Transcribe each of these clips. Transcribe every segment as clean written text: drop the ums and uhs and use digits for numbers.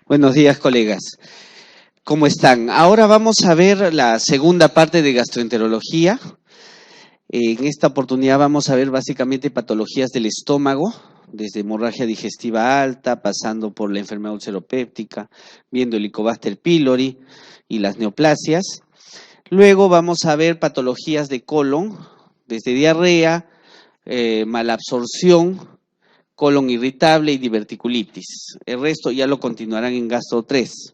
Buenos días, colegas. ¿Cómo están? Ahora vamos a ver la segunda parte de gastroenterología. En esta oportunidad vamos a ver básicamente patologías del estómago, desde hemorragia digestiva alta, pasando por la enfermedad ulceropéptica, viendo Helicobacter pylori y las neoplasias. Luego vamos a ver patologías de colon, desde diarrea, malabsorción, colon irritable y diverticulitis. El resto ya lo continuarán en gastro 3.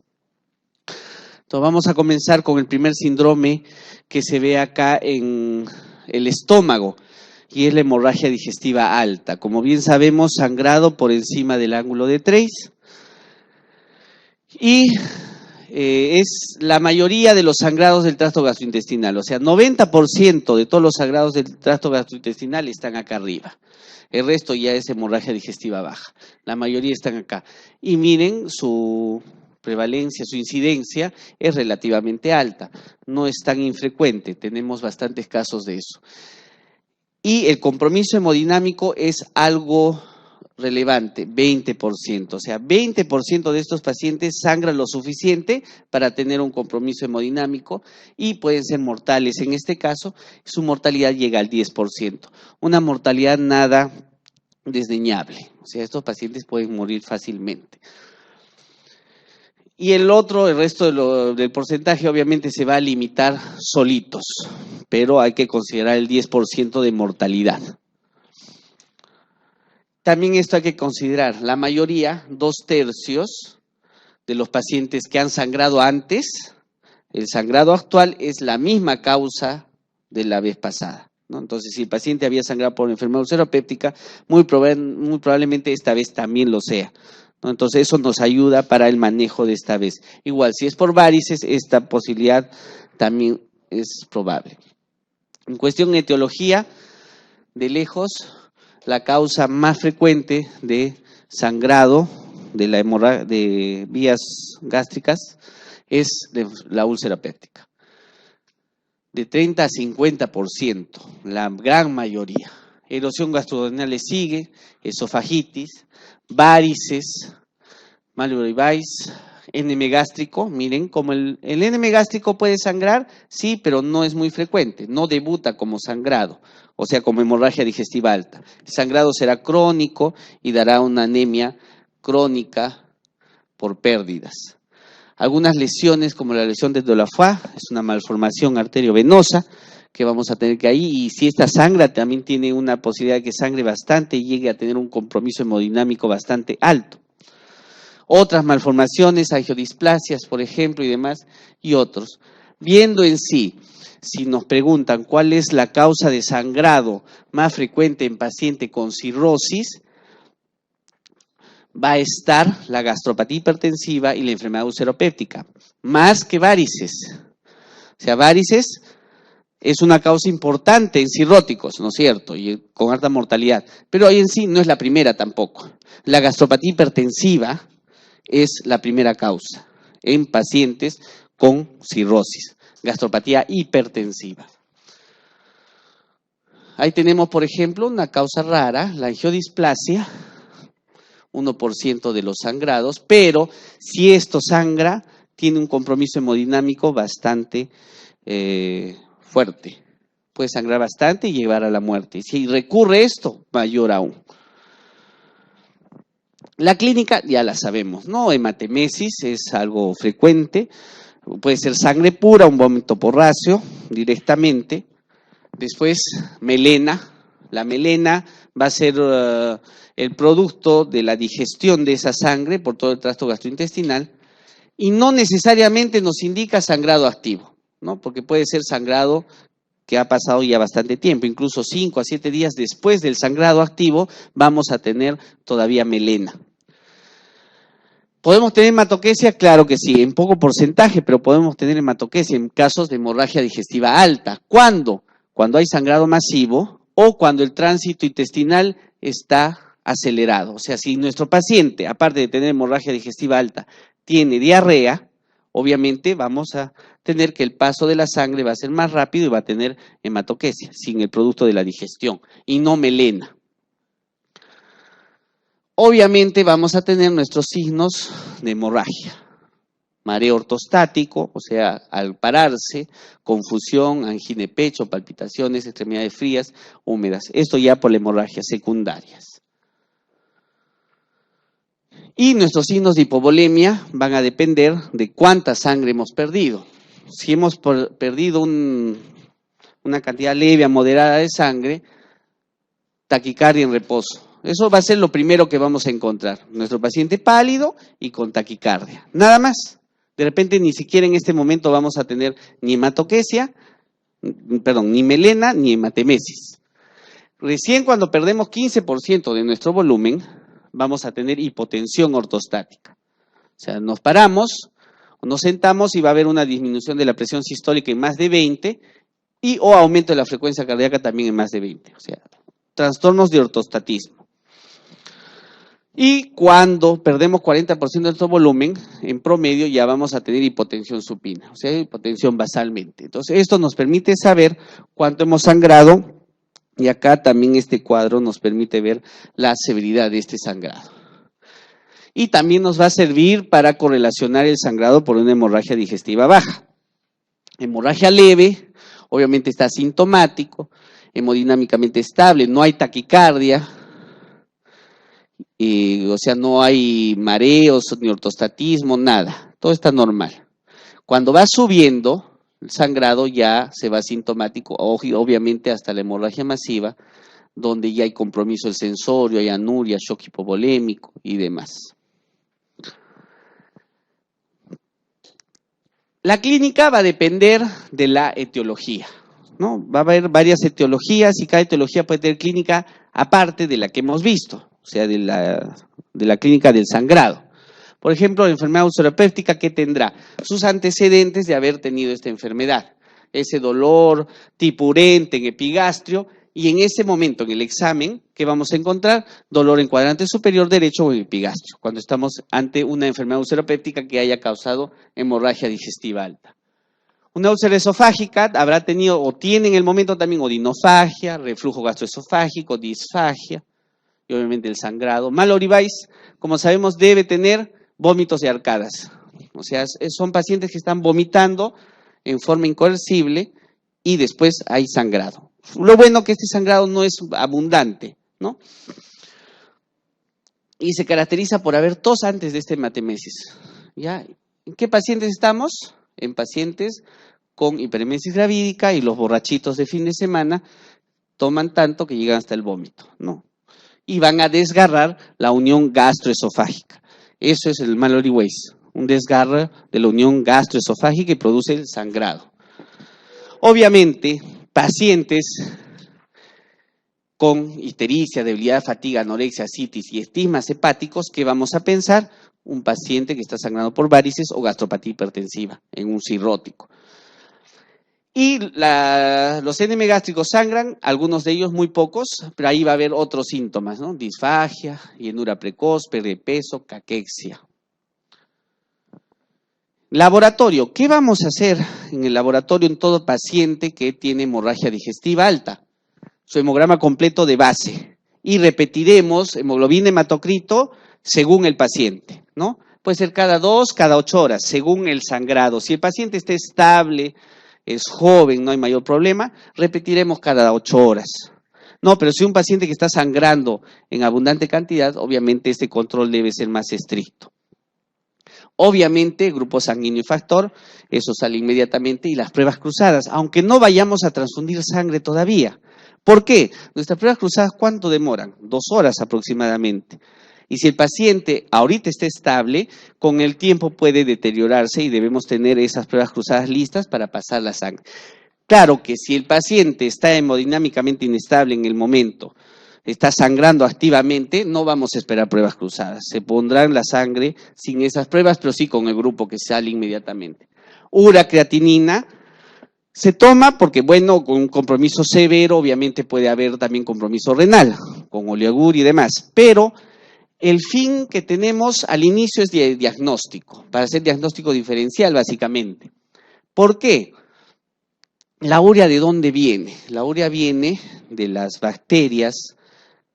Entonces vamos a comenzar con el primer síndrome que se ve acá en el estómago y es la hemorragia digestiva alta. Como bien sabemos, sangrado por encima del ángulo de Treis y es la mayoría de los sangrados del tracto gastrointestinal, o sea, 90% de todos los sangrados del tracto gastrointestinal están acá arriba. El resto ya es hemorragia digestiva baja. La mayoría están acá. Y miren, su prevalencia, su incidencia es relativamente alta. No es tan infrecuente. Tenemos bastantes casos de eso. Y el compromiso hemodinámico es algo relevante, 20%. O sea, 20% de estos pacientes sangran lo suficiente para tener un compromiso hemodinámico y pueden ser mortales. En este caso, su mortalidad llega al 10%. Una mortalidad nada desdeñable. O sea, estos pacientes pueden morir fácilmente. Y el resto del porcentaje obviamente se va a limitar solitos, pero hay que considerar el 10% de mortalidad. También esto hay que considerar, la mayoría, 2/3 de los pacientes que han sangrado antes, el sangrado actual es la misma causa de la vez pasada, ¿no? Entonces, si el paciente había sangrado por enfermedad ulceropéptica, muy probablemente esta vez también lo sea, ¿no? Entonces, eso nos ayuda para el manejo de esta vez. Igual, si es por varices, esta posibilidad también es probable. En cuestión de etiología, de lejos, la causa más frecuente de sangrado de vías gástricas es la úlcera péptica. De 30 a 50%, la gran mayoría. Erosión gastroduodenal le sigue, esofagitis, varices, malleolaritis, enema gástrico. Miren, como el enema gástrico puede sangrar, sí, pero no es muy frecuente, no debuta como sangrado, o sea, como hemorragia digestiva alta. El sangrado será crónico y dará una anemia crónica por pérdidas. Algunas lesiones, como la lesión de Delafoy, es una malformación arteriovenosa que vamos a tener que ahí, y si esta sangra también tiene una posibilidad de que sangre bastante y llegue a tener un compromiso hemodinámico bastante alto. Otras malformaciones, angiodisplasias, por ejemplo, y demás, y otros. Viendo en sí, si nos preguntan cuál es la causa de sangrado más frecuente en paciente con cirrosis, va a estar la gastropatía hipertensiva y la enfermedad ulceropéptica, más que varices. O sea, varices es una causa importante en cirróticos, ¿no es cierto? Y con alta mortalidad. Pero ahí en sí no es la primera tampoco. La gastropatía hipertensiva es la primera causa en pacientes con cirrosis, gastropatía hipertensiva. Ahí tenemos, por ejemplo, una causa rara, la angiodisplasia, 1% de los sangrados, pero si esto sangra, tiene un compromiso hemodinámico bastante fuerte. Puede sangrar bastante y llevar a la muerte. Y si recurre esto, mayor aún. La clínica ya la sabemos, ¿no? Hematemesis es algo frecuente, puede ser sangre pura, un vómito porráceo directamente. Después, melena. La melena va a ser el producto de la digestión de esa sangre por todo el tracto gastrointestinal y no necesariamente nos indica sangrado activo, ¿no? Porque puede ser sangrado que ha pasado ya bastante tiempo, incluso 5 a 7 días después del sangrado activo vamos a tener todavía melena. ¿Podemos tener hematoquesia? Claro que sí, en poco porcentaje, pero podemos tener hematoquesia en casos de hemorragia digestiva alta. ¿Cuándo? Cuando hay sangrado masivo o cuando el tránsito intestinal está acelerado. O sea, si nuestro paciente, aparte de tener hemorragia digestiva alta, tiene diarrea, obviamente vamos a tener que el paso de la sangre va a ser más rápido y va a tener hematoquesia, sin el producto de la digestión, y no melena. obviamente vamos a tener nuestros signos de hemorragia. Mareo ortostático, o sea, al pararse, confusión, angina de pecho, palpitaciones, extremidades frías, húmedas. Esto ya por la hemorragia secundarias. Y nuestros signos de hipovolemia van a depender de cuánta sangre hemos perdido. Si hemos perdido una cantidad leve a moderada de sangre, taquicardia en reposo. Eso va a ser lo primero que vamos a encontrar. Nuestro paciente pálido y con taquicardia. Nada más. De repente ni siquiera en este momento vamos a tener ni hematoquesia, ni melena, ni hematemesis. Recién cuando perdemos 15% de nuestro volumen, vamos a tener hipotensión ortostática. O sea, nos paramos, nos sentamos y va a haber una disminución de la presión sistólica en más de 20 o aumento de la frecuencia cardíaca también en más de 20. O sea, trastornos de ortostatismo. Y cuando perdemos 40% de nuestro volumen, en promedio ya vamos a tener hipotensión supina, o sea, hipotensión basalmente. Entonces, esto nos permite saber cuánto hemos sangrado y acá también este cuadro nos permite ver la severidad de este sangrado. Y también nos va a servir para correlacionar el sangrado por una hemorragia digestiva baja. Hemorragia leve, obviamente está asintomático, hemodinámicamente estable, no hay taquicardia, o sea, no hay mareos ni ortostatismo, nada, todo está normal. Cuando va subiendo, el sangrado ya se va asintomático, obviamente hasta la hemorragia masiva, donde ya hay compromiso del sensorio, hay anuria, shock hipovolémico y demás. La clínica va a depender de la etiología, ¿no? Va a haber varias etiologías y cada etiología puede tener clínica aparte de la que hemos visto, o sea, de la clínica del sangrado. Por ejemplo, la enfermedad ulceropéptica, ¿qué tendrá? Sus antecedentes de haber tenido esta enfermedad, ese dolor tipurente en epigastrio, y en ese momento, en el examen, ¿qué vamos a encontrar? Dolor en cuadrante superior derecho o en epigastrio, cuando estamos ante una enfermedad ulceropéptica que haya causado hemorragia digestiva alta. Una úlcera esofágica habrá tenido o tiene en el momento también odinofagia, reflujo gastroesofágico, disfagia y obviamente el sangrado. Mallory-Weiss, como sabemos, debe tener vómitos y arcadas. O sea, son pacientes que están vomitando en forma incoercible y después hay sangrado. Lo bueno que este sangrado no es abundante, ¿no? Y se caracteriza por haber tos antes de esta hematemesis. ¿Ya? ¿En qué pacientes estamos? En pacientes con hiperemesis gravídica y los borrachitos de fin de semana toman tanto que llegan hasta el vómito, ¿no? Y van a desgarrar la unión gastroesofágica. Eso es el Mallory-Weiss, un desgarre de la unión gastroesofágica y produce el sangrado. Obviamente, pacientes con ictericia, debilidad, fatiga, anorexia, citis y estigmas hepáticos, ¿qué vamos a pensar? Un paciente que está sangrando por varices o gastropatía hipertensiva en un cirrótico. Y los NM gástricos sangran, algunos de ellos muy pocos, pero ahí va a haber otros síntomas, ¿no? Disfagia, llenura precoz, pérdida de peso, caquexia. Laboratorio, ¿qué vamos a hacer en el laboratorio en todo paciente que tiene hemorragia digestiva alta? Su hemograma completo de base y repetiremos hemoglobina hematocrito según el paciente, ¿no? Puede ser cada 2, cada 8 horas, según el sangrado. Si el paciente está estable, es joven, no hay mayor problema, repetiremos cada 8 horas. No, pero si un paciente que está sangrando en abundante cantidad, obviamente este control debe ser más estricto. Obviamente, grupo sanguíneo y factor, eso sale inmediatamente, y las pruebas cruzadas, aunque no vayamos a transfundir sangre todavía. ¿Por qué? Nuestras pruebas cruzadas, ¿cuánto demoran? 2 horas aproximadamente. Y si el paciente ahorita está estable, con el tiempo puede deteriorarse y debemos tener esas pruebas cruzadas listas para pasar la sangre. Claro que si el paciente está hemodinámicamente inestable en el momento, está sangrando activamente, no vamos a esperar pruebas cruzadas. Se pondrán la sangre sin esas pruebas, pero sí con el grupo que sale inmediatamente. Uracreatinina se toma porque, bueno, con un compromiso severo, obviamente puede haber también compromiso renal, con oleoguria y demás, pero el fin que tenemos al inicio es de diagnóstico, para hacer diagnóstico diferencial básicamente. ¿Por qué? La urea, ¿de dónde viene? La urea viene de las bacterias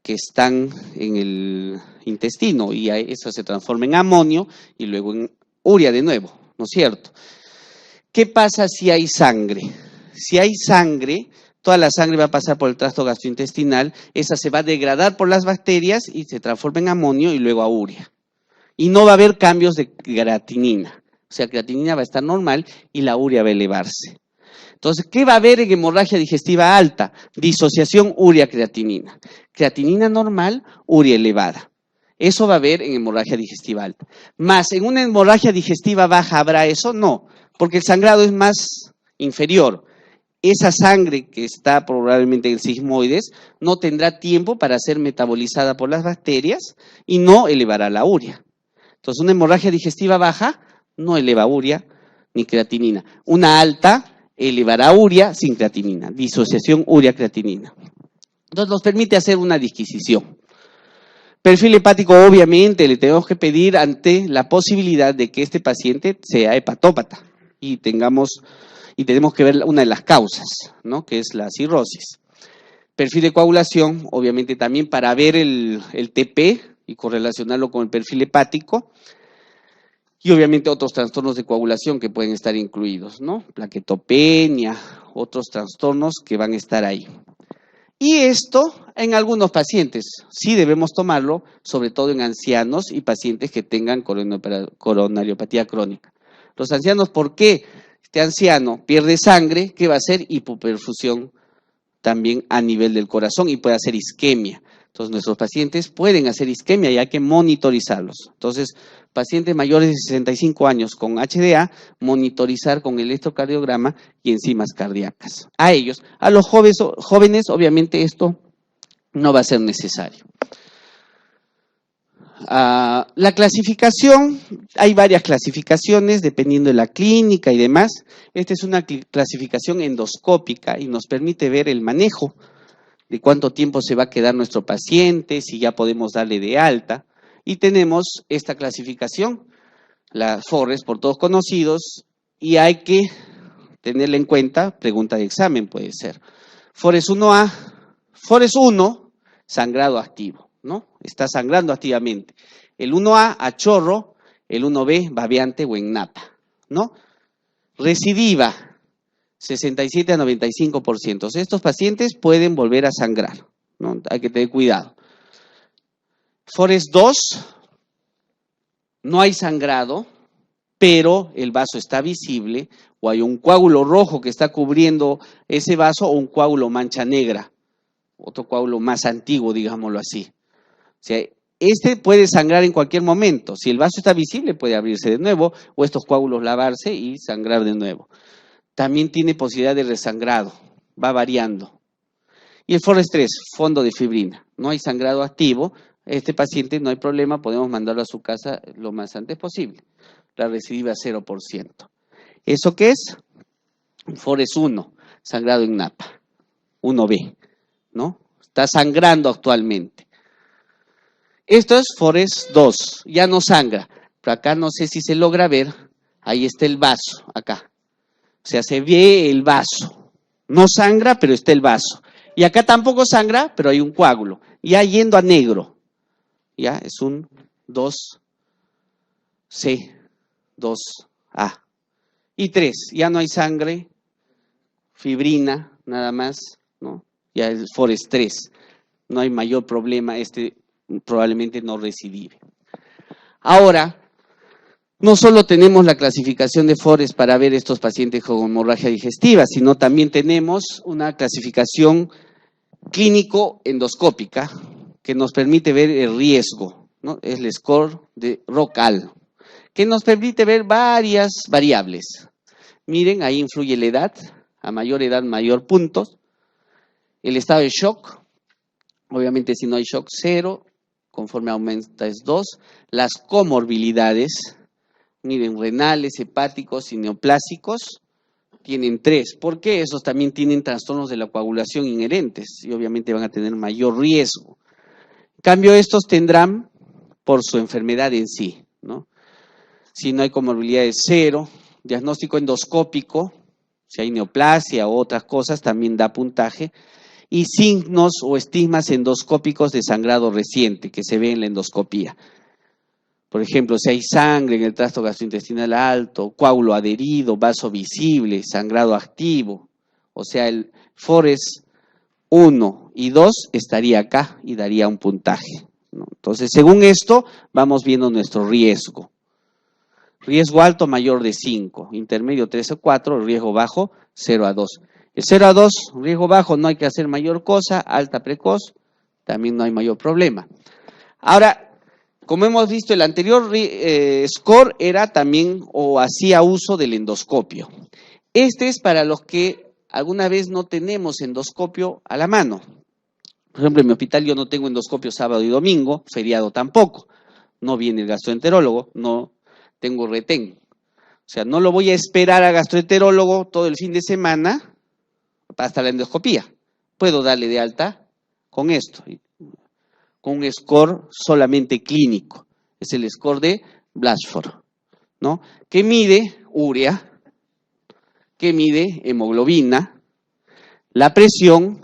que están en el intestino y eso se transforma en amonio y luego en urea de nuevo, ¿no es cierto? ¿Qué pasa si hay sangre? Si hay sangre, toda la sangre va a pasar por el tracto gastrointestinal, esa se va a degradar por las bacterias y se transforma en amonio y luego a urea. Y no va a haber cambios de creatinina. O sea, creatinina va a estar normal y la urea va a elevarse. Entonces, ¿qué va a haber en hemorragia digestiva alta? Disociación urea-creatinina. Creatinina normal, urea elevada. Eso va a haber en hemorragia digestiva alta. Más, ¿en una hemorragia digestiva baja habrá eso? No, porque el sangrado es más inferior. Esa sangre que está probablemente en el sigmoides no tendrá tiempo para ser metabolizada por las bacterias y no elevará la urea. Entonces, una hemorragia digestiva baja no eleva urea ni creatinina. Una alta elevará urea sin creatinina, disociación urea-creatinina. Entonces, nos permite hacer una disquisición. Perfil hepático, obviamente, le tenemos que pedir ante la posibilidad de que este paciente sea hepatópata y tenemos que ver una de las causas, ¿no? Que es la cirrosis. Perfil de coagulación, obviamente también para ver el TP y correlacionarlo con el perfil hepático. Y obviamente otros trastornos de coagulación que pueden estar incluidos, ¿no? Plaquetopenia, otros trastornos que van a estar ahí. Y esto en algunos pacientes, sí debemos tomarlo, sobre todo en ancianos y pacientes que tengan coronariopatía crónica. Los ancianos, ¿por qué? Este anciano pierde sangre, ¿qué va a hacer? Hipoperfusión también a nivel del corazón y puede hacer isquemia. Entonces, nuestros pacientes pueden hacer isquemia y hay que monitorizarlos. Entonces, pacientes mayores de 65 años con HDA, monitorizar con electrocardiograma y enzimas cardíacas. A ellos, a los jóvenes, obviamente esto no va a ser necesario. La clasificación, hay varias clasificaciones dependiendo de la clínica y demás. Esta es una clasificación endoscópica y nos permite ver el manejo de cuánto tiempo se va a quedar nuestro paciente, si ya podemos darle de alta. Y tenemos esta clasificación, la FORES, por todos conocidos, y hay que tenerla en cuenta, pregunta de examen puede ser. FORES 1A, FORES 1, sangrado activo, ¿no? Está sangrando activamente. El 1A a chorro, el 1B babeante o en napa, ¿no? Recidiva, 67 a 95%. Estos pacientes pueden volver a sangrar, ¿no? Hay que tener cuidado. FORES 2, no hay sangrado, pero el vaso está visible o hay un coágulo rojo que está cubriendo ese vaso o un coágulo mancha negra, otro coágulo más antiguo, digámoslo así. O sea, este puede sangrar en cualquier momento. Si el vaso está visible, puede abrirse de nuevo o estos coágulos lavarse y sangrar de nuevo. También tiene posibilidad de resangrado, va variando. Y el FORES 3, fondo de fibrina. No hay sangrado activo, este paciente no hay problema, podemos mandarlo a su casa lo más antes posible. La recidiva 0%. ¿Eso qué es? FORES 1, sangrado en napa, 1B, ¿no? Está sangrando actualmente. Esto es FORES 2, ya no sangra, pero acá no sé si se logra ver, ahí está el vaso, acá. O sea, se ve el vaso. No sangra, pero está el vaso. Y acá tampoco sangra, pero hay un coágulo. Ya yendo a negro. Ya es un 2C, 2A. Y 3, ya no hay sangre, fibrina, nada más, ¿no? Ya el FORES 3. No hay mayor problema, este probablemente no recidive. Ahora, no solo tenemos la clasificación de FORES para ver estos pacientes con hemorragia digestiva, sino también tenemos una clasificación clínico-endoscópica que nos permite ver el riesgo, ¿no? Es el score de ROCAL, que nos permite ver varias variables. Miren, ahí influye la edad, a mayor edad, mayor puntos. El estado de shock, obviamente si no hay shock, 0, conforme aumenta es 2. Las comorbilidades, miren, renales, hepáticos y neoplásicos tienen 3. ¿Por qué? Esos también tienen trastornos de la coagulación inherentes y obviamente van a tener mayor riesgo. En cambio, estos tendrán por su enfermedad en sí, ¿no? Si no hay comorbilidades, 0. Diagnóstico endoscópico, si hay neoplasia o otras cosas, también da puntaje. y signos o estigmas endoscópicos de sangrado reciente que se ve en la endoscopía. Por ejemplo, si hay sangre en el tracto gastrointestinal alto, coágulo adherido, vaso visible, sangrado activo, o sea, el FORES 1 y 2 estaría acá y daría un puntaje, ¿no? Entonces, según esto, vamos viendo nuestro riesgo. Riesgo alto mayor de 5, intermedio 3 o 4, riesgo bajo 0 a 2. El 0 a 2, riesgo bajo, no hay que hacer mayor cosa, alta precoz, también no hay mayor problema. Ahora, como hemos visto, el anterior score era también o hacía uso del endoscopio. Este es para los que alguna vez no tenemos endoscopio a la mano. Por ejemplo, en mi hospital yo no tengo endoscopio sábado y domingo, feriado tampoco. No viene el gastroenterólogo, no tengo retén. O sea, no lo voy a esperar a gastroenterólogo todo el fin de semana hasta la endoscopía. Puedo darle de alta con esto, con un score solamente clínico. Es el score de Blatchford, ¿no? Que mide urea, que mide hemoglobina, la presión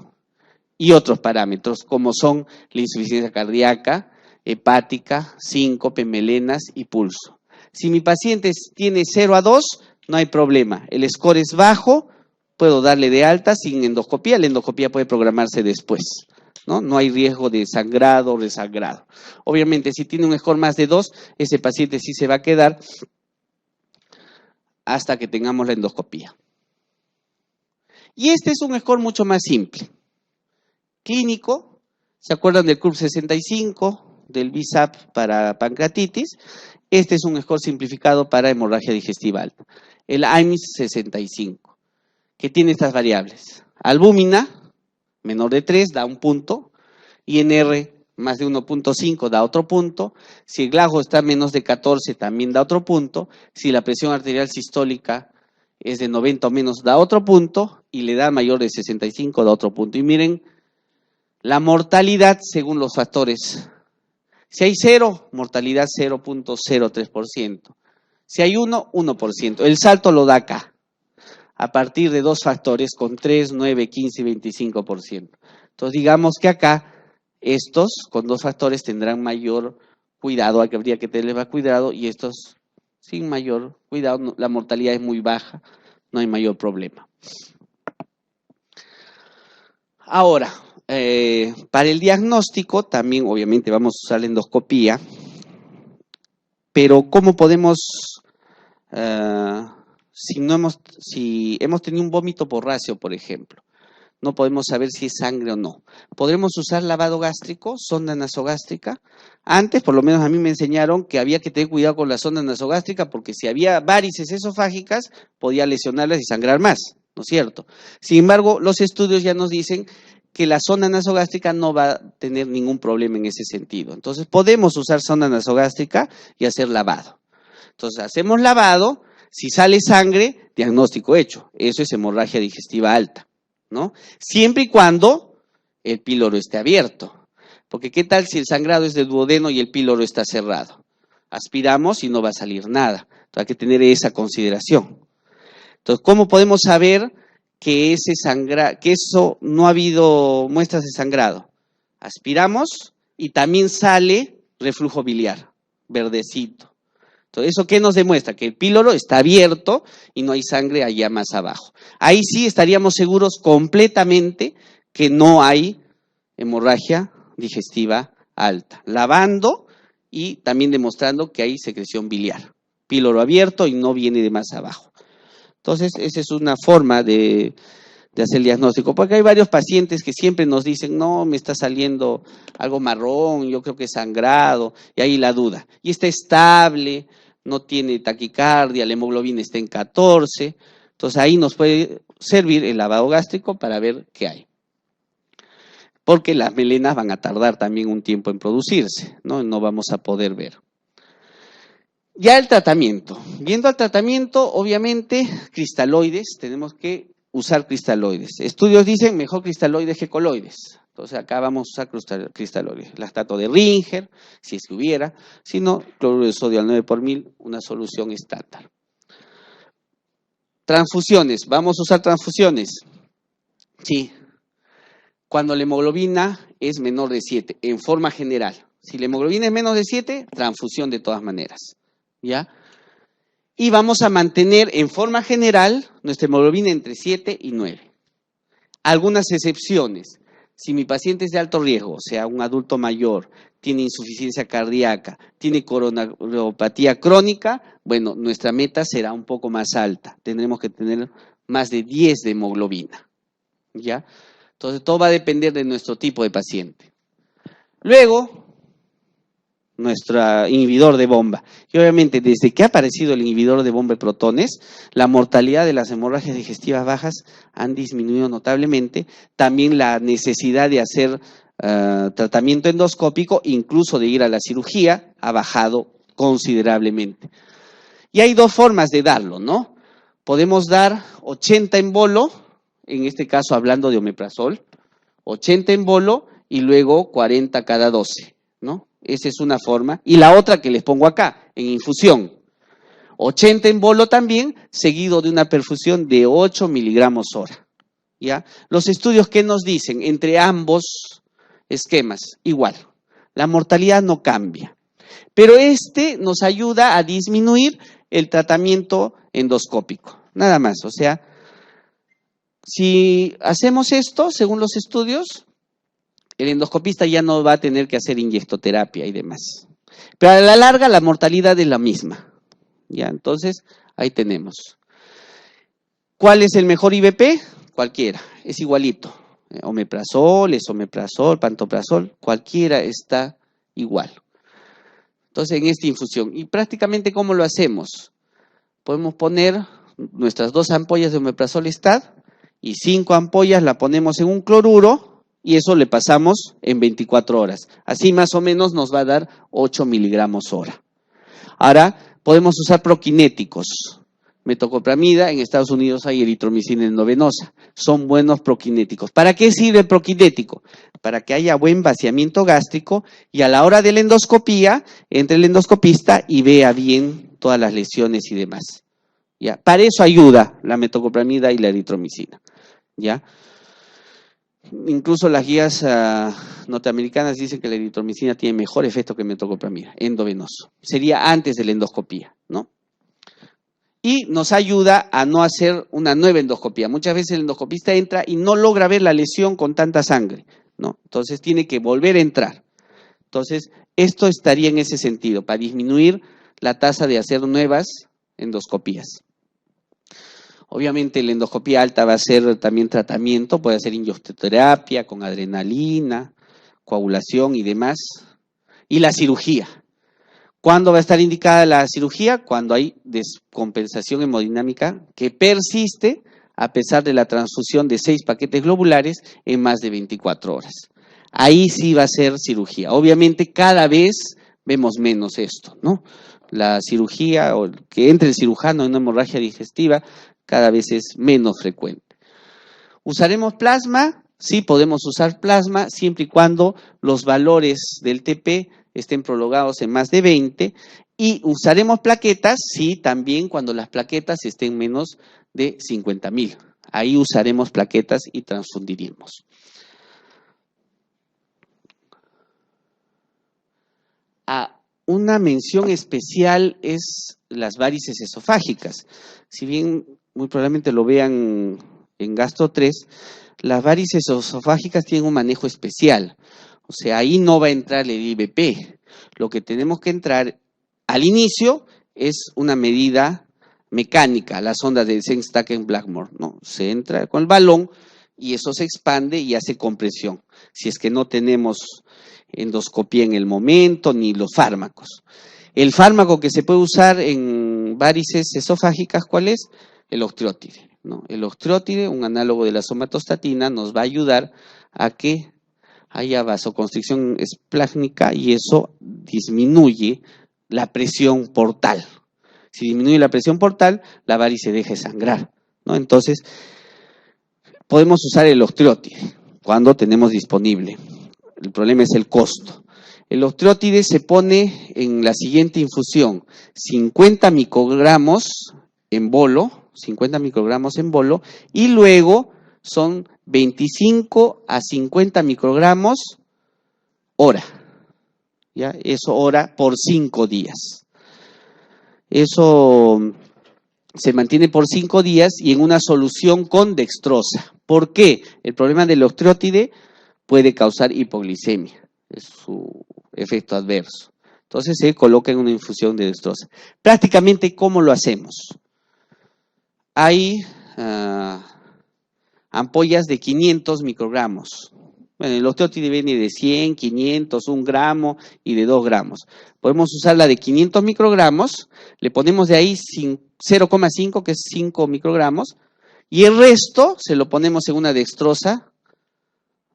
y otros parámetros, como son la insuficiencia cardíaca, hepática, síncope, melenas y pulso. Si mi paciente tiene 0 a 2, no hay problema. El score es bajo, puedo darle de alta sin endoscopía. La endoscopía puede programarse después, ¿no? No hay riesgo de sangrado o desangrado. Obviamente, si tiene un score más de 2, ese paciente sí se va a quedar hasta que tengamos la endoscopía. Y este es un score mucho más simple. Clínico, ¿se acuerdan del CURB 65, del BISAP para pancreatitis? Este es un score simplificado para hemorragia digestiva alta. El AIMS 65, que tiene estas variables. Albúmina, menor de 3, da un punto. INR, más de 1.5, da otro punto. Si el GLAJO está menos de 14, también da otro punto. Si la presión arterial sistólica es de 90 o menos, da otro punto. Y la edad mayor de 65, da otro punto. Y miren, la mortalidad según los factores. Si hay 0, mortalidad 0.03%. Si hay 1, 1%. El salto lo da acá, a partir de 2 factores con 3, 9, 15 y 25%. Entonces digamos que acá estos con 2 factores tendrán mayor cuidado, habría que tener más cuidado, y estos sin mayor cuidado, la mortalidad es muy baja, no hay mayor problema. Ahora, para el diagnóstico también obviamente vamos a usar la endoscopía, pero ¿cómo podemos, si hemos tenido un vómito porráceo, por ejemplo, no podemos saber si es sangre o no? ¿Podremos usar lavado gástrico, sonda nasogástrica? Antes, por lo menos a mí me enseñaron que había que tener cuidado con la sonda nasogástrica porque si había varices esofágicas, podía lesionarlas y sangrar más, ¿no es cierto? Sin embargo, los estudios ya nos dicen que la sonda nasogástrica no va a tener ningún problema en ese sentido. Entonces, podemos usar sonda nasogástrica y hacer lavado. Entonces, hacemos lavado, si sale sangre, diagnóstico hecho. Eso es hemorragia digestiva alta, ¿no? Siempre y cuando el píloro esté abierto. Porque ¿qué tal si el sangrado es del duodeno y el píloro está cerrado? Aspiramos y no va a salir nada. Entonces, hay que tener esa consideración. Entonces, ¿cómo podemos saber que eso no ha habido muestras de sangrado? Aspiramos y también sale reflujo biliar, verdecito. Entonces, ¿eso qué nos demuestra? Que el píloro está abierto y no hay sangre allá más abajo. Ahí sí estaríamos seguros completamente que no hay hemorragia digestiva alta. Lavando y también demostrando que hay secreción biliar. Píloro abierto y no viene de más abajo. Entonces, esa es una forma de hacer el diagnóstico, porque hay varios pacientes que siempre nos dicen, no, me está saliendo algo marrón, yo creo que es sangrado, y ahí la duda. Y está estable, no tiene taquicardia, la hemoglobina está en 14, entonces ahí nos puede servir el lavado gástrico para ver qué hay. Porque las melenas van a tardar también un tiempo en producirse, ¿no? No vamos a poder ver. Ya el tratamiento. Viendo al tratamiento, obviamente, cristaloides, tenemos que usar cristaloides. Estudios dicen mejor cristaloides que coloides. Entonces acá vamos a usar cristaloides. Lactato de Ringer, si es que hubiera. Si no, cloruro de sodio al 9/1000, una solución estándar. Transfusiones. ¿Vamos a usar transfusiones? Sí. cuando la hemoglobina es menor de 7, en forma general. Si la hemoglobina es menos de 7, transfusión de todas maneras, ¿ya? Y vamos a mantener en forma general nuestra hemoglobina entre 7 y 9. Algunas excepciones. Si mi paciente es de alto riesgo, o sea, un adulto mayor, tiene insuficiencia cardíaca, tiene coronariopatía crónica, bueno, nuestra meta será un poco más alta. Tendremos que tener más de 10 de hemoglobina, ¿ya? Entonces, todo va a depender de nuestro tipo de paciente. Luego, nuestro inhibidor de bomba. Y obviamente, desde que ha aparecido el inhibidor de bomba de protones, la mortalidad de las hemorragias digestivas bajas han disminuido notablemente. También la necesidad de hacer tratamiento endoscópico, incluso de ir a la cirugía, ha bajado considerablemente. Y hay dos formas de darlo, ¿no? Podemos dar 80 en bolo, en este caso hablando de omeprazol, 80 en bolo y luego 40 cada 12, ¿no? Esa es una forma. Y la otra que les pongo acá, en infusión. 80 en bolo también, seguido de una perfusión de 8 miligramos hora, ¿ya? Los estudios, ¿qué nos dicen? Entre ambos esquemas, igual. La mortalidad no cambia. Pero este nos ayuda a disminuir el tratamiento endoscópico. Nada más, o sea, si hacemos esto, según los estudios, el endoscopista ya no va a tener que hacer inyectoterapia y demás. Pero a la larga la mortalidad es la misma. Ya, entonces, ahí tenemos. ¿Cuál es el mejor IVP? Cualquiera, es igualito. Omeprazol, esomeprazol, pantoprazol, cualquiera está igual. Entonces, en esta infusión. Y prácticamente, ¿cómo lo hacemos? Podemos poner nuestras 2 ampollas de omeprazol STAT y 5 ampollas la ponemos en un cloruro y eso le pasamos en 24 horas. Así más o menos nos va a dar 8 miligramos hora. Ahora, podemos usar proquinéticos. Metoclopramida, en Estados Unidos hay eritromicina endovenosa. Son buenos proquinéticos. ¿Para qué sirve el proquinético? Para que haya buen vaciamiento gástrico y a la hora de la endoscopía, entre el endoscopista y vea bien todas las lesiones y demás. ¿Ya? Para eso ayuda la metoclopramida y la eritromicina. ¿Ya? Incluso las guías norteamericanas dicen que la eritromicina tiene mejor efecto que metoclopramida, endovenoso. Sería antes de la endoscopía, ¿no? Y nos ayuda a no hacer una nueva endoscopía. Muchas veces el endoscopista entra y no logra ver la lesión con tanta sangre, ¿no? Entonces tiene que volver a entrar. Entonces, esto estaría en ese sentido, para disminuir la tasa de hacer nuevas endoscopías. Obviamente la endoscopía alta va a ser también tratamiento, puede ser inyectoterapia con adrenalina, coagulación y demás. Y la cirugía. ¿Cuándo va a estar indicada la cirugía? Cuando hay descompensación hemodinámica que persiste a pesar de la transfusión de 6 paquetes globulares en más de 24 horas. Ahí sí va a ser cirugía. Obviamente cada vez vemos menos esto, ¿no? La cirugía o que entre el cirujano en una hemorragia digestiva cada vez es menos frecuente. ¿Usaremos plasma? Sí, podemos usar plasma siempre y cuando los valores del TP estén prolongados en más de 20. Y usaremos plaquetas, sí, también cuando las plaquetas estén menos de 50.000. Ahí usaremos plaquetas y transfundiremos. Una mención especial es las varices esofágicas. Si bien muy probablemente lo vean en Gastro 3, las varices esofágicas tienen un manejo especial. O sea, ahí no va a entrar el IVP. Lo que tenemos que entrar al inicio es una medida mecánica, la sonda de Sengstacken-Blackmore, ¿no? Se entra con el balón y eso se expande y hace compresión. Si es que no tenemos endoscopía en el momento ni los fármacos. El fármaco que se puede usar en varices esofágicas, ¿cuál es? El octreotide, ¿no? El octreotide, un análogo de la somatostatina, nos va a ayudar a que haya vasoconstricción esplácnica y eso disminuye la presión portal. Si disminuye la presión portal, la varice deja de sangrar, ¿no? Entonces, podemos usar el octreotide cuando tenemos disponible. El problema es el costo. El octreotide se pone en la siguiente infusión: 50 microgramos en bolo, y luego son 25 a 50 microgramos hora. ¿Ya? Eso hora por 5 días. Eso se mantiene por 5 días y en una solución con dextrosa. ¿Por qué? El problema del osteótide puede causar hipoglicemia. Es su efecto adverso. Entonces se coloca en una infusión de dextrosa. Prácticamente, ¿cómo lo hacemos? Hay ampollas de 500 microgramos. Bueno, el osteótide viene de 100, 500, 1 gramo y de 2 gramos. Podemos usar la de 500 microgramos, le ponemos de ahí 0,5, que es 5 microgramos, y el resto se lo ponemos en una dextrosa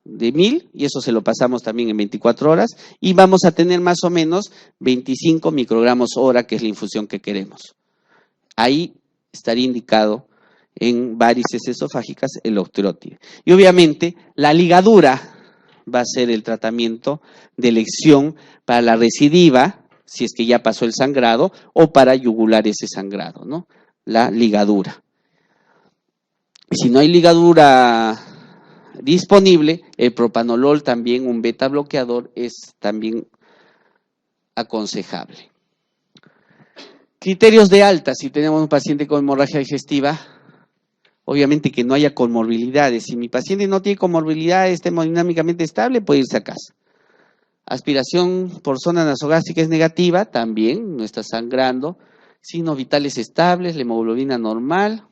de 1000, y eso se lo pasamos también en 24 horas, y vamos a tener más o menos 25 microgramos hora, que es la infusión que queremos. Ahí estaría indicado en varices esofágicas el osteótide. Y obviamente la ligadura va a ser el tratamiento de elección para la recidiva, si es que ya pasó el sangrado, o para yugular ese sangrado, ¿no? La ligadura. Y si no hay ligadura disponible, el propanolol también, un beta bloqueador, es también aconsejable. Criterios de alta, si tenemos un paciente con hemorragia digestiva, obviamente que no haya comorbilidades. Si mi paciente no tiene comorbilidades, está hemodinámicamente estable, puede irse a casa. Aspiración por zona nasogástrica es negativa, también no está sangrando. Signos vitales estables, la hemoglobina normal,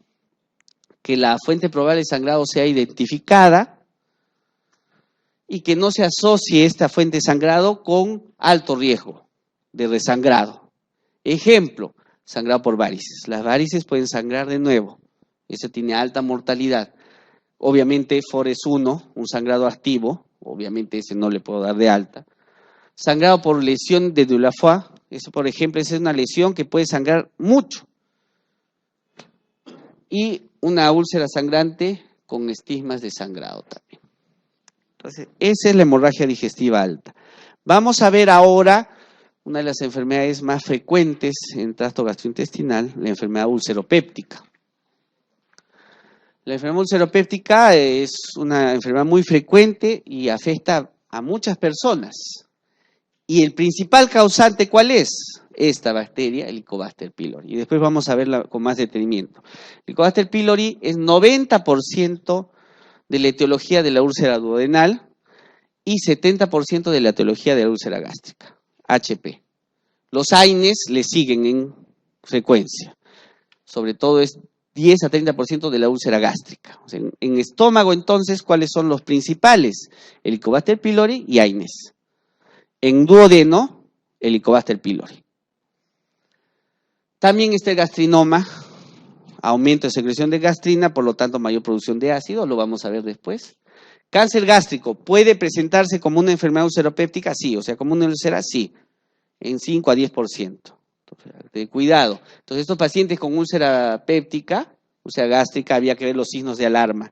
que la fuente probable de sangrado sea identificada y que no se asocie esta fuente de sangrado con alto riesgo de resangrado. Ejemplo, sangrado por varices. Las varices pueden sangrar de nuevo. Eso tiene alta mortalidad. Obviamente, FORES 1, un sangrado activo, obviamente ese no le puedo dar de alta. Sangrado por lesión de Dulafoy, eso por ejemplo, esa es una lesión que puede sangrar mucho. Y una úlcera sangrante con estigmas de sangrado también. Entonces, esa es la hemorragia digestiva alta. Vamos a ver ahora una de las enfermedades más frecuentes en tracto gastrointestinal, la enfermedad ulceropéptica. La enfermedad ulceropéptica es una enfermedad muy frecuente y afecta a muchas personas. Y el principal causante, ¿cuál es? Esta bacteria, el Helicobacter pylori. Y después vamos a verla con más detenimiento. El Helicobacter pylori es 90% de la etiología de la úlcera duodenal y 70% de la etiología de la úlcera gástrica, HP. Los AINES le siguen en frecuencia. Sobre todo es 10 a 30% de la úlcera gástrica. O sea, en estómago, entonces, ¿cuáles son los principales? Helicobacter pylori y AINES. En duodeno, Helicobacter pylori. También está el gastrinoma, aumento de secreción de gastrina, por lo tanto mayor producción de ácido, lo vamos a ver después. Cáncer gástrico, ¿puede presentarse como una enfermedad ulceropéptica? Sí, o sea, como una úlcera, sí, en 5 a 10%. Entonces, cuidado. Entonces, estos pacientes con úlcera péptica, úlcera gástrica, había que ver los signos de alarma.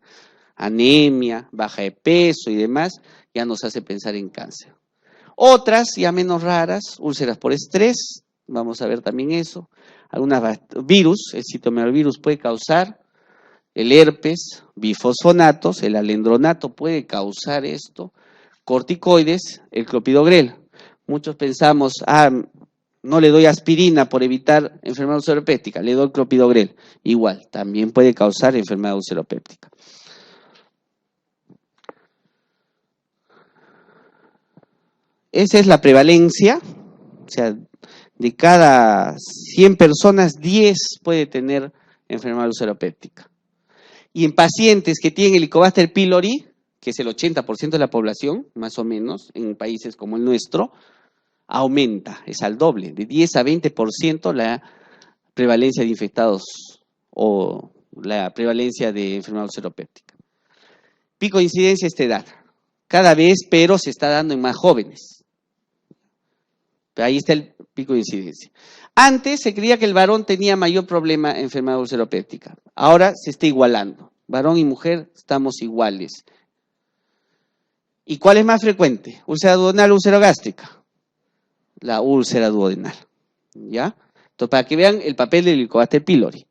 Anemia, baja de peso y demás, ya nos hace pensar en cáncer. Otras, ya menos raras, úlceras por estrés, vamos a ver también eso. Algunas virus, el citomegalovirus puede causar, el herpes, bifosfonatos, el alendronato puede causar esto, corticoides, el clopidogrel. Muchos pensamos, no le doy aspirina por evitar enfermedad ulceropéptica, le doy clopidogrel. Igual, también puede causar enfermedad ulceropéptica. Esa es la prevalencia, o sea, de cada 100 personas, 10 puede tener enfermedad ulceropéptica. Y en pacientes que tienen Helicobacter pylori, que es el 80% de la población, más o menos, en países como el nuestro, aumenta, es al doble, de 10 a 20% la prevalencia de infectados o la prevalencia de enfermedad ulceropéptica. Pico de incidencia a esta edad, cada vez, pero se está dando en más jóvenes. Pero ahí está el pico de incidencia. Antes se creía que el varón tenía mayor problema en enfermedad ulceropéptica. Ahora se está igualando. Varón y mujer estamos iguales. ¿Y cuál es más frecuente? ¿Úlcera duodenal o úlcera gástrica? La úlcera duodenal. ¿Ya? Entonces, para que vean el papel del Helicobacter pylori.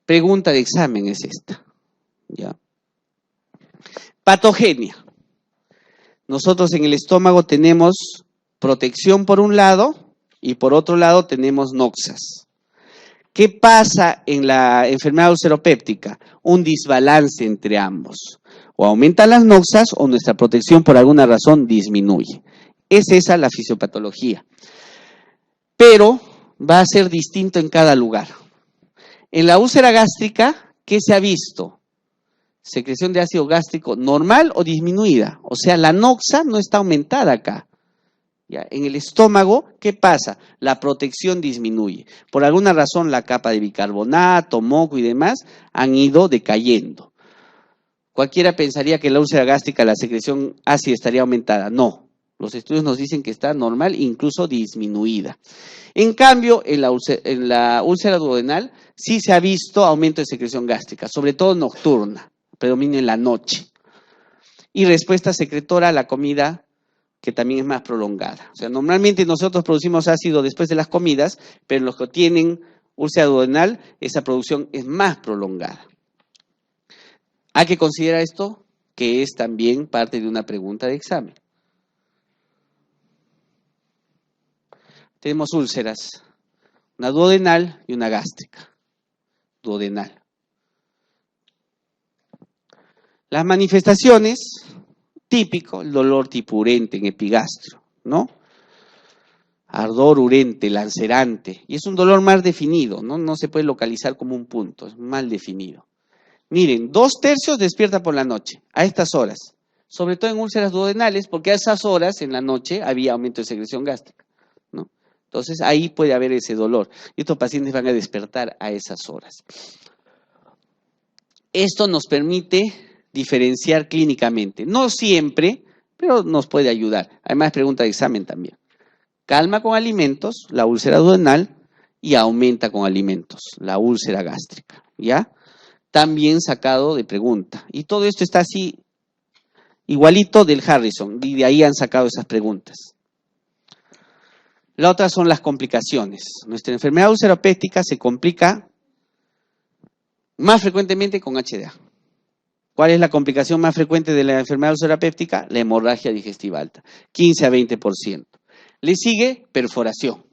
Pregunta de examen es esta. ¿Ya? Patogenia. Nosotros en el estómago tenemos protección por un lado y por otro lado tenemos noxas. ¿Qué pasa en la enfermedad ulceropéptica? Un desbalance entre ambos. O aumentan las noxas o nuestra protección por alguna razón disminuye. Es esa la fisiopatología. Pero va a ser distinto en cada lugar. En la úlcera gástrica, ¿qué se ha visto? Secreción de ácido gástrico normal o disminuida. O sea, la noxa no está aumentada acá. ¿Ya? En el estómago, ¿qué pasa? La protección disminuye. Por alguna razón, la capa de bicarbonato, moco y demás han ido decayendo. Cualquiera pensaría que en la úlcera gástrica la secreción ácida estaría aumentada. No. Los estudios nos dicen que está normal, incluso disminuida. En cambio, en la úlcera duodenal sí se ha visto aumento de secreción gástrica, sobre todo nocturna, predomina en la noche. Y respuesta secretora a la comida, que también es más prolongada. O sea, normalmente nosotros producimos ácido después de las comidas, pero en los que tienen úlcera duodenal, esa producción es más prolongada. Hay que considerar esto, que es también parte de una pregunta de examen. Tenemos úlceras, una duodenal y una gástrica. Duodenal. Las manifestaciones, típico, el dolor tipo urente en epigastrio, ¿no? Ardor urente, lancerante, y es un dolor más definido, ¿no? No se puede localizar como un punto, es mal definido. Miren, 2/3 despierta por la noche, a estas horas, sobre todo en úlceras duodenales, porque a esas horas en la noche había aumento de secreción gástrica, ¿no? Entonces ahí puede haber ese dolor, y estos pacientes van a despertar a esas horas. Esto nos permite diferenciar clínicamente, no siempre, pero nos puede ayudar. Además, pregunta de examen también. Calma con alimentos, la úlcera duodenal, y aumenta con alimentos, la úlcera gástrica, ¿ya? También sacado de pregunta. Y todo esto está así, igualito del Harrison, y de ahí han sacado esas preguntas. La otra son las complicaciones. Nuestra enfermedad ulceropéptica se complica más frecuentemente con HDA. ¿Cuál es la complicación más frecuente de la enfermedad ulceropéptica? La hemorragia digestiva alta, 15 a 20%. Le sigue perforación,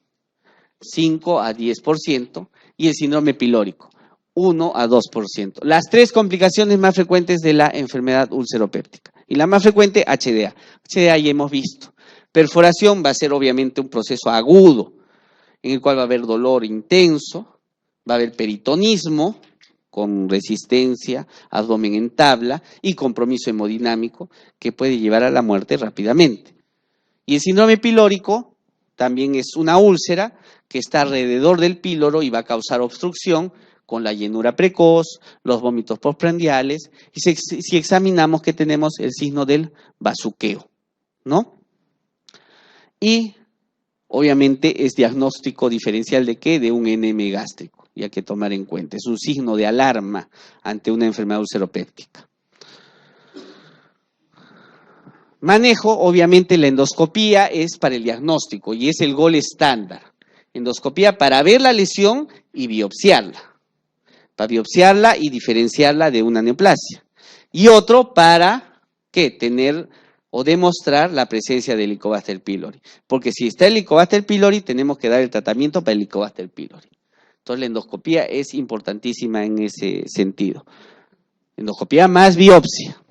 5 a 10%, y el síndrome pilórico, 1 a 2%. Las tres complicaciones más frecuentes de la enfermedad ulceropéptica. Y la más frecuente, HDA. HDA ya hemos visto. Perforación va a ser obviamente un proceso agudo, en el cual va a haber dolor intenso, va a haber peritonismo, con resistencia, abdomen en tabla y compromiso hemodinámico que puede llevar a la muerte rápidamente. Y el síndrome pilórico también es una úlcera que está alrededor del píloro y va a causar obstrucción con la llenura precoz, los vómitos postprandiales y si examinamos que tenemos el signo del bazuqueo, ¿no? Y obviamente es diagnóstico diferencial de ¿qué? De un NM gástrico. Y hay que tomar en cuenta, es un signo de alarma ante una enfermedad ulceropéptica. Manejo, obviamente la endoscopía es para el diagnóstico y es el gol estándar. Endoscopía para ver la lesión y biopsiarla. Para biopsiarla y diferenciarla de una neoplasia. Y otro para, ¿qué? Tener o demostrar la presencia del Helicobacter pylori. Porque si está el Helicobacter pylori, tenemos que dar el tratamiento para el Helicobacter pylori. Entonces la endoscopía es importantísima en ese sentido. Endoscopía más biopsia.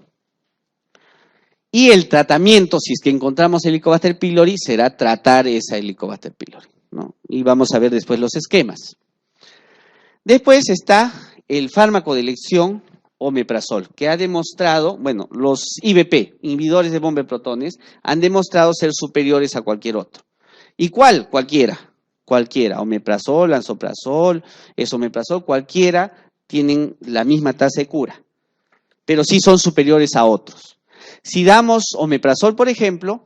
Y el tratamiento, si es que encontramos el Helicobacter pylori, será tratar esa Helicobacter pylori, ¿no? Y vamos a ver después los esquemas. Después está el fármaco de elección omeprazol, que ha demostrado, bueno, los IBP, inhibidores de bomba de protones, han demostrado ser superiores a cualquier otro. ¿Y cuál? Cualquiera, omeprazol, lansoprazol, esomeprazol, cualquiera tienen la misma tasa de cura, pero sí son superiores a otros. Si damos omeprazol, por ejemplo,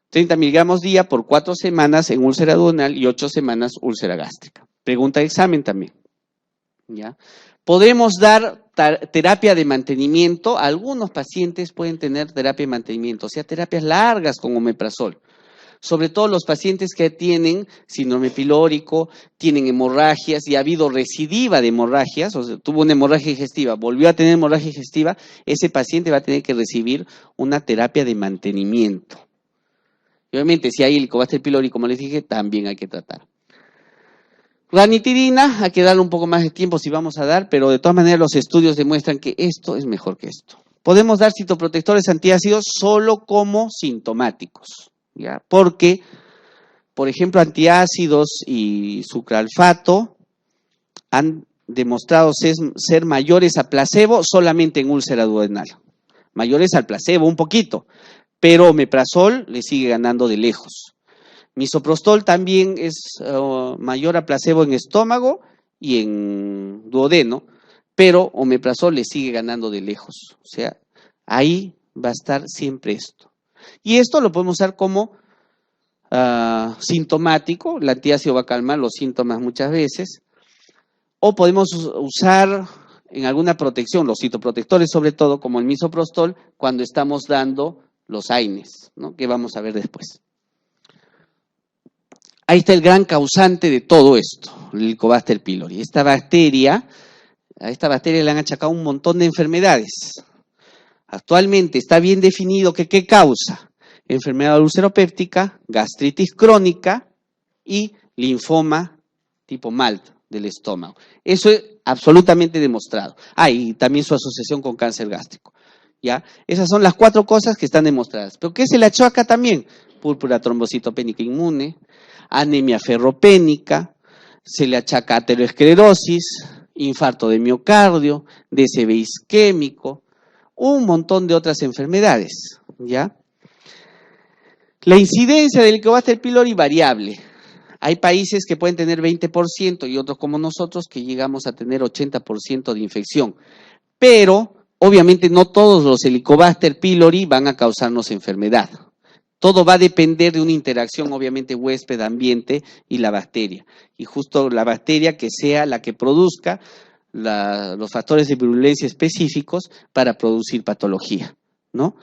30 miligramos día por 4 semanas en úlcera duodenal y 8 semanas úlcera gástrica. Pregunta de examen también. ¿Ya? Podemos dar terapia de mantenimiento. Algunos pacientes pueden tener terapia de mantenimiento, o sea, terapias largas con omeprazol. sobre todo los pacientes que tienen síndrome pilórico, tienen hemorragias y ha habido recidiva de hemorragias, o sea, tuvo una hemorragia digestiva, volvió a tener hemorragia digestiva, ese paciente va a tener que recibir una terapia de mantenimiento. Y obviamente, si hay Helicobacter pylori, como les dije, también hay que tratar. Ranitidina, hay que darle un poco más de tiempo si vamos a dar, pero de todas maneras los estudios demuestran que esto es mejor que esto. Podemos dar citoprotectores antiácidos solo como sintomáticos, ¿ya? Porque, por ejemplo, antiácidos y sucralfato han demostrado ser mayores a placebo solamente en úlcera duodenal. Mayores al placebo un poquito, pero omeprazol le sigue ganando de lejos. Misoprostol también es mayor a placebo en estómago y en duodeno, pero omeprazol le sigue ganando de lejos. O sea, ahí va a estar siempre esto. Y esto lo podemos usar como sintomático, el antiácido va a calmar los síntomas muchas veces, o podemos usar en alguna protección, los citoprotectores sobre todo, como el misoprostol, cuando estamos dando los AINES, ¿no? Que vamos a ver después. Ahí está el gran causante de todo esto, el Helicobacter pylori. A esta bacteria le han achacado un montón de enfermedades. Actualmente está bien definido que qué causa: enfermedad ulceropéptica, gastritis crónica y linfoma tipo MALT del estómago. Eso es absolutamente demostrado. Y también su asociación con cáncer gástrico. ¿Ya? Esas son las 4 cosas que están demostradas. ¿Pero qué se le achaca también? Púrpura trombocitopénica inmune, anemia ferropénica, se le achaca aterosclerosis, infarto de miocardio, DCB isquémico, un montón de otras enfermedades, ¿ya? La incidencia del Helicobacter pylori variable. Hay países que pueden tener 20% y otros como nosotros que llegamos a tener 80% de infección, pero obviamente no todos los Helicobacter pylori van a causarnos enfermedad. Todo va a depender de una interacción, obviamente, huésped-ambiente y la bacteria. Y justo la bacteria que sea la que produzca los factores de virulencia específicos para producir patología, ¿no?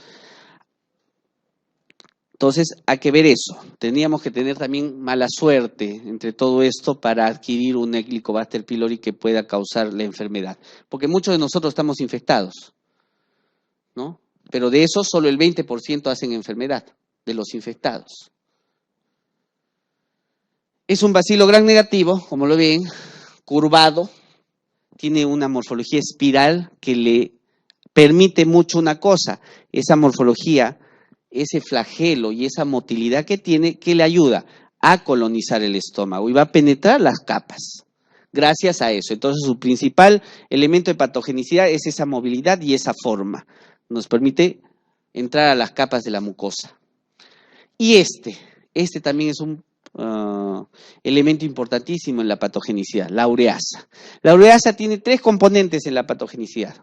Entonces, hay que ver eso. Teníamos que tener también mala suerte entre todo esto para adquirir un Helicobacter pylori que pueda causar la enfermedad. Porque muchos de nosotros estamos infectados, ¿no? Pero de eso solo el 20% hacen enfermedad, de los infectados. Es un bacilo gram negativo, como lo ven, curvado, tiene una morfología espiral que le permite mucho una cosa, esa morfología, ese flagelo y esa motilidad que tiene, que le ayuda a colonizar el estómago y va a penetrar las capas, gracias a eso. Entonces su principal elemento de patogenicidad es esa movilidad y esa forma, nos permite entrar a las capas de la mucosa. Y este también es un elemento importantísimo en la patogenicidad, la ureasa. La ureasa tiene 3 componentes en la patogenicidad.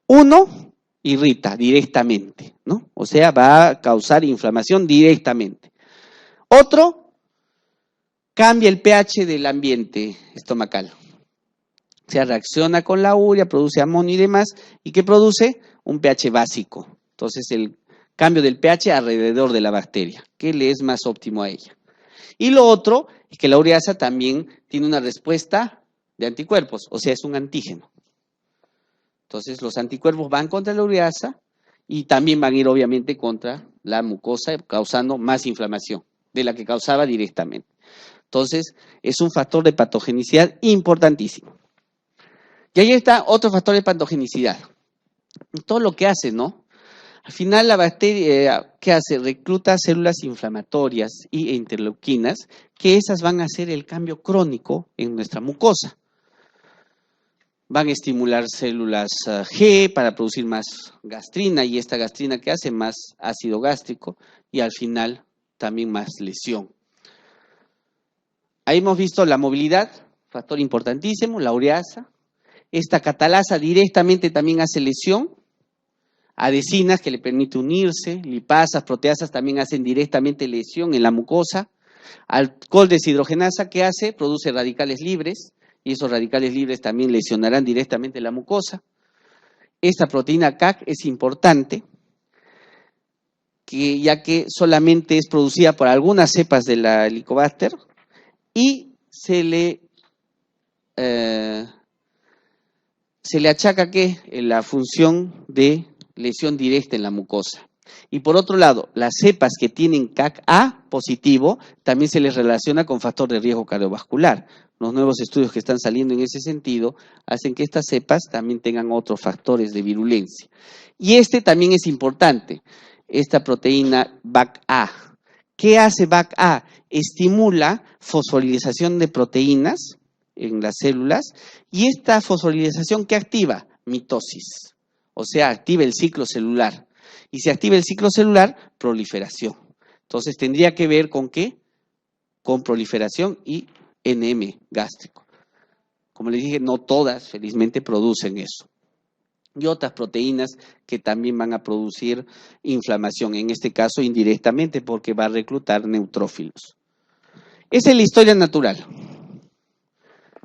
Uno, irrita directamente, ¿no? O sea, va a causar inflamación directamente. Otro, cambia el pH del ambiente estomacal. O sea, reacciona con la urea, produce amonio y demás, y ¿qué produce? Un pH básico. Entonces, el cambio del pH alrededor de la bacteria, que le es más óptimo a ella. Y lo otro es que la ureasa también tiene una respuesta de anticuerpos, o sea, es un antígeno. Entonces, los anticuerpos van contra la ureasa y también van a ir, obviamente, contra la mucosa, causando más inflamación de la que causaba directamente. Entonces, es un factor de patogenicidad importantísimo. Y ahí está otro factor de patogenicidad. Todo lo que hace, ¿no? Al final la bacteria, ¿qué hace? Recluta células inflamatorias y interleuquinas, que esas van a hacer el cambio crónico en nuestra mucosa. Van a estimular células G para producir más gastrina, y esta gastrina que hace más ácido gástrico y al final también más lesión. Ahí hemos visto la movilidad, factor importantísimo, la ureasa. Esta catalasa directamente también hace lesión. Adhesinas que le permite unirse, lipasas, proteasas también hacen directamente lesión en la mucosa. Alcohol deshidrogenasa, ¿qué hace? Produce radicales libres y esos radicales libres también lesionarán directamente la mucosa. Esta proteína CAC es importante. ya que solamente es producida por algunas cepas de la Helicobacter y se le achaca que la función de lesión directa en la mucosa. Y por otro lado, las cepas que tienen CAC-A positivo también se les relaciona con factor de riesgo cardiovascular. Los nuevos estudios que están saliendo en ese sentido hacen que estas cepas también tengan otros factores de virulencia. Y este también es importante, esta proteína BAC-A. ¿Qué hace BAC-A? Estimula fosforilización de proteínas en las células, y esta fosforilización, ¿qué activa? Mitosis, o sea, activa el ciclo celular. Y si activa el ciclo celular, proliferación. Entonces, tendría que ver con ¿qué? Con proliferación y NM gástrico. Como les dije, no todas, felizmente, producen eso. Y otras proteínas que también van a producir inflamación, en este caso indirectamente, porque va a reclutar neutrófilos. Esa es la historia natural.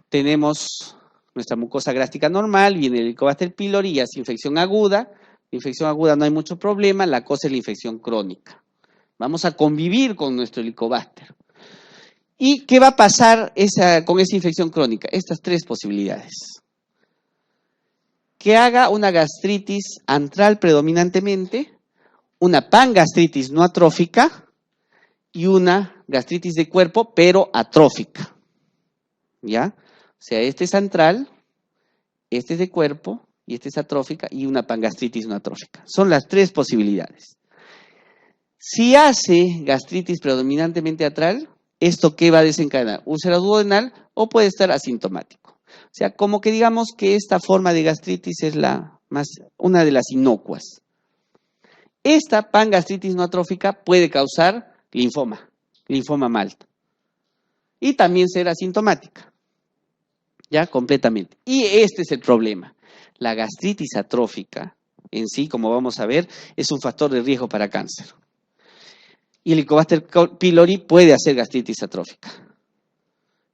Tenemos nuestra mucosa gástrica normal, viene el Helicobacter pylori y hace infección aguda. Infección aguda no hay mucho problema, la cosa es la infección crónica. Vamos a convivir con nuestro Helicobacter. ¿Y qué va a pasar con esa infección crónica? Estas tres posibilidades. Que haga una gastritis antral predominantemente, una pangastritis no atrófica y una gastritis de cuerpo, pero atrófica. ¿Ya? O sea, este es antral, este es de cuerpo y este es atrófica y una pangastritis no atrófica. Son las tres posibilidades. Si hace gastritis predominantemente antral, ¿esto qué va a desencadenar? Úlcera duodenal o puede estar asintomático. O sea, como que digamos que esta forma de gastritis es una de las inocuas. Esta pangastritis no atrófica puede causar linfoma malto. Y también ser asintomática. Ya, completamente. Y este es el problema. La gastritis atrófica en sí, como vamos a ver, es un factor de riesgo para cáncer. Y el Helicobacter pylori puede hacer gastritis atrófica.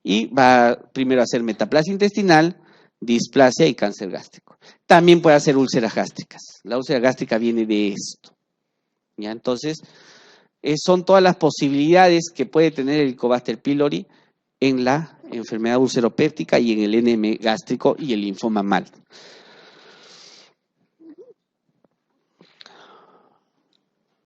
Y va primero a hacer metaplasia intestinal, displasia y cáncer gástrico. También puede hacer úlceras gástricas. La úlcera gástrica viene de esto. ¿Ya? Entonces, son todas las posibilidades que puede tener el Helicobacter pylori en la enfermedad ulceropéptica y en el NM gástrico y el linfoma malto.